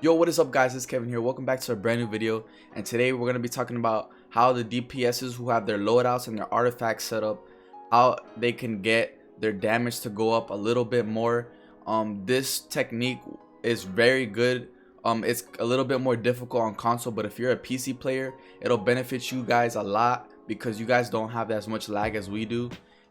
Yo, what is up guys, it's Kevin here. Welcome back to a brand new video, and today we're going to be talking about how the DPSs who have their loadouts and their artifacts set up, how they can get their damage to go up a little bit more. This technique is very good. It's a little bit more difficult on console, but if you're a PC player, it'll benefit you guys a lot because you guys don't have as much lag as we do.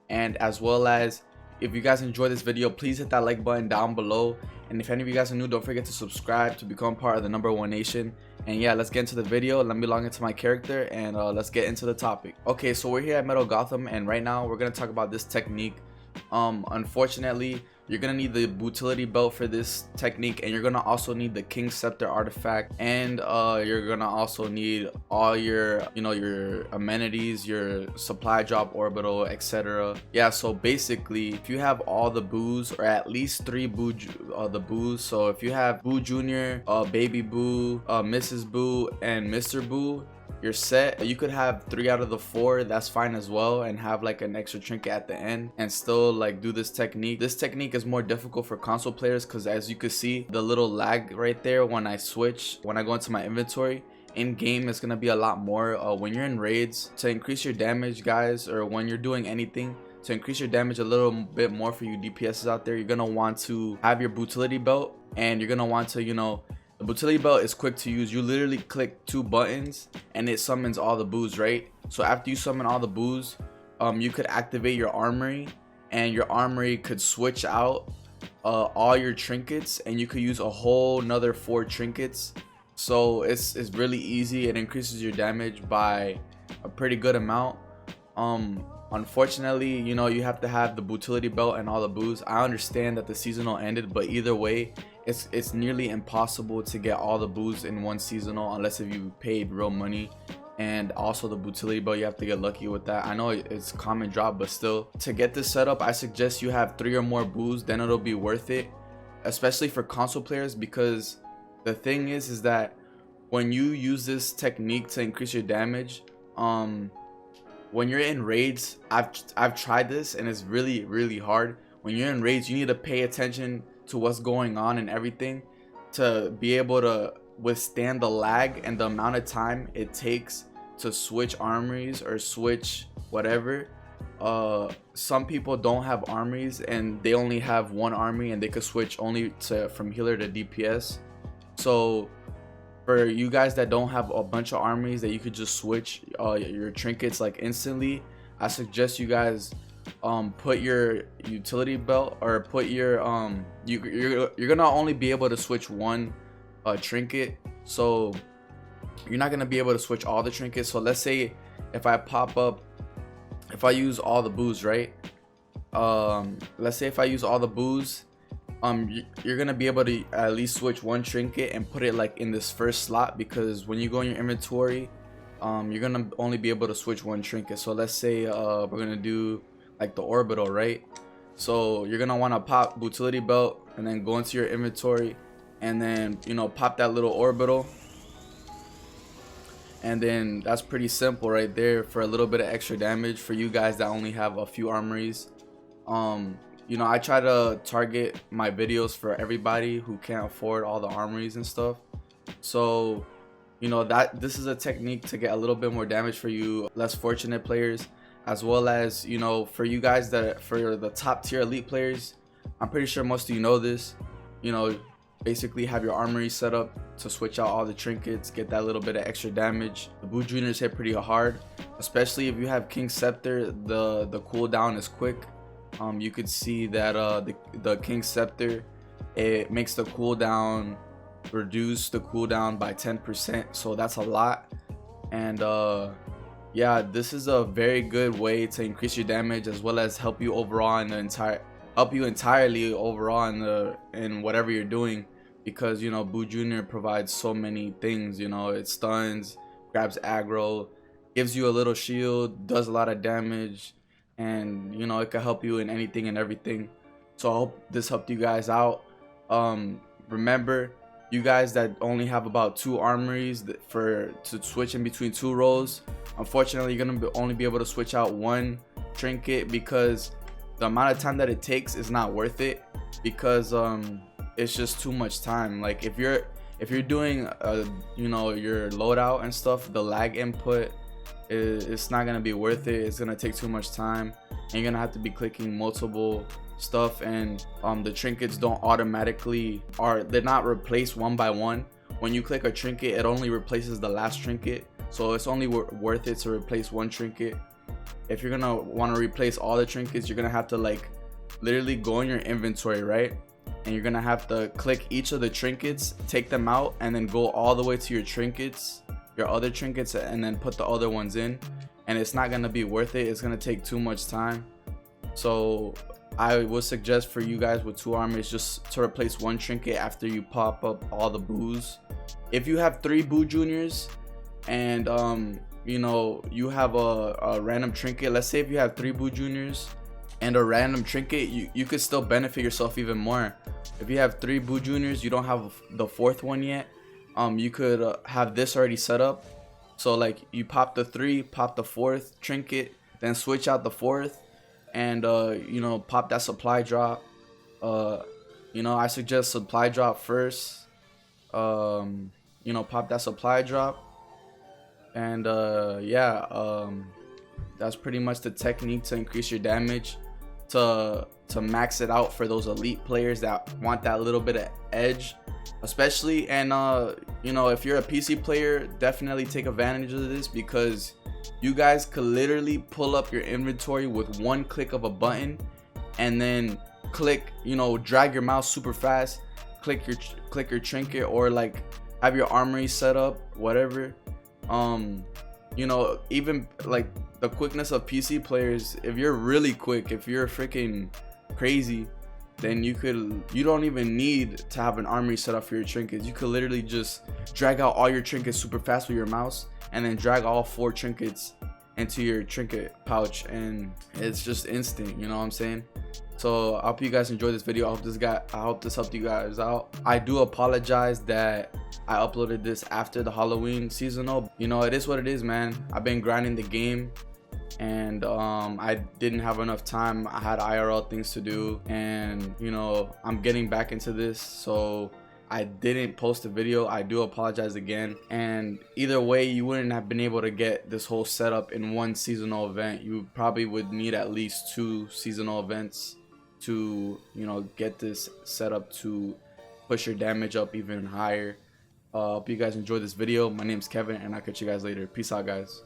And as well as, if you guys enjoy this video, please hit that like button down below. And if any of you guys are new, don't forget to subscribe to become part of the #1 nation. And yeah, let's get into the video. Let me log into my character and let's get into the topic. Okay, so we're here at Metal Gotham, and right now we're gonna talk about this technique. Unfortunately, you're gonna need the utility belt for this technique, and you're gonna also need the King Scepter artifact, and you're gonna also need all your your amenities, your supply drop orbital, etc. Yeah, so basically if you have all the boos, or at least 3 the boos, so if you have Boo Jr., Baby Boo, Mrs. Boo, and Mr. Boo, you're set. You could have 3 out of the 4, that's fine as well, and have like an extra trinket at the end and still like do this technique. This technique is more difficult for console players because, as you can see, the little lag right there when I go into my inventory in game, is gonna be a lot more. When you're in raids, to increase your damage, guys, or when you're doing anything to increase your damage a little bit more for you DPSs out there, you're gonna want to have your utility belt, and you're gonna want to, the utility belt is quick to use. You literally click 2 buttons and it summons all the boos, right? So after you summon all the boos, you could activate your armory, and your armory could switch out all your trinkets, and you could use a whole nother 4 trinkets. So it's really easy. It increases your damage by a pretty good amount. Unfortunately, you have to have the utility belt and all the boos. I understand that the seasonal ended, but either way, it's nearly impossible to get all the boos in one seasonal unless if you paid real money. And also the utility belt, you have to get lucky with that. I know it's common drop, but still, to get this set up, I suggest you have 3 or more boos, then it'll be worth it, especially for console players. Because the thing is that when you use this technique to increase your damage, when you're in raids, I've tried this and it's really hard. When you're in raids, you need to pay attention to what's going on and everything to be able to withstand the lag and the amount of time it takes to switch armories or switch whatever. Some people don't have armories and they only have 1 armory, and they could switch only from healer to DPS. So for you guys that don't have a bunch of armories that you could just switch your trinkets like instantly, I suggest you guys put your utility belt, or put your you're gonna only be able to switch 1 trinket, so you're not gonna be able to switch all the trinkets. So let's say if I use all the boos, right? Let's say if I use all the boos, you're gonna be able to at least switch 1 trinket and put it like in this first slot, because when you go in your inventory, you're gonna only be able to switch 1 trinket. So let's say we're gonna do like the orbital, right? So you're gonna want to pop utility belt and then go into your inventory, and then pop that little orbital, and then that's pretty simple right there for a little bit of extra damage for you guys that only have a few armories. I try to target my videos for everybody who can't afford all the armories and stuff. So that this is a technique to get a little bit more damage for you less fortunate players, as well as for you guys for the top tier elite players. I'm pretty sure most of you know this. Basically have your armory set up to switch out all the trinkets, get that little bit of extra damage. The Boo Juniors hit pretty hard, especially if you have King Scepter. The cooldown is quick. You could see that the King Scepter, it makes the cooldown reduce the cooldown by 10%, so that's a lot. And yeah, this is a very good way to increase your damage, as well as help you overall in the entirely overall in whatever you're doing, because Boo Jr. provides so many things. It stuns, grabs aggro, gives you a little shield, does a lot of damage, and it can help you in anything and everything. So I hope this helped you guys out. Remember, you guys that only have about 2 armories to switch in between 2 rows, unfortunately you're gonna only be able to switch out 1 trinket, because the amount of time that it takes is not worth it, because it's just too much time. Like if you're if you're doing you know, your loadout and stuff, the lag input it's not gonna be worth it. It's gonna take too much time, and you're gonna have to be clicking multiple stuff, and the trinkets don't automatically, they're not replaced one by one. When you click a trinket, it only replaces the last trinket, so it's only worth it to replace one trinket. If you're gonna want to replace all the trinkets, you're gonna have to like literally go in your inventory, right? And you're gonna have to click each of the trinkets, take them out, and then go all the way to your trinkets, your other trinkets, and then put the other ones in. And it's not gonna be worth it. It's gonna take too much time. So I would suggest for you guys with 2 armors just to replace one trinket after you pop up all the boos. If you have 3 boo juniors and you know, you have a random trinket, let's say if you have 3 boo juniors and a random trinket, you could still benefit yourself even more. If you have 3 boo juniors, you don't have the 4th one yet, you could have this already set up. So like you pop the 3, pop the 4th trinket, then switch out the 4th, and you know, pop that supply drop. You know, I suggest supply drop first. You know, pop that supply drop, and yeah, that's pretty much the technique to increase your damage, to max it out for those elite players that want that little bit of edge, especially. And you know, if you're a PC player, definitely take advantage of this, because you guys could literally pull up your inventory with one click of a button, and then click, you know, drag your mouse super fast, click your trinket, or like have your armory set up, whatever. You know, even like the quickness of PC players, if you're really quick, if you're freaking crazy, then you don't even need to have an armory set up for your trinkets. You could literally just drag out all your trinkets super fast with your mouse, and then drag all 4 trinkets into your trinket pouch, and it's just instant, you know what I'm saying? So I hope you guys enjoyed this video. I hope this helped you guys out. I do apologize that I uploaded this after the Halloween seasonal. You know, it is what it is, man. I've been grinding the game, and I didn't have enough time. I had IRL things to do, and you know, I'm getting back into this, so I didn't post a video. I do apologize again. And either way, you wouldn't have been able to get this whole setup in one seasonal event. You probably would need at least 2 seasonal events to, you know, get this setup to push your damage up even higher. Hope you guys enjoyed this video. My name's Kevin, and I'll catch you guys later. Peace out, guys.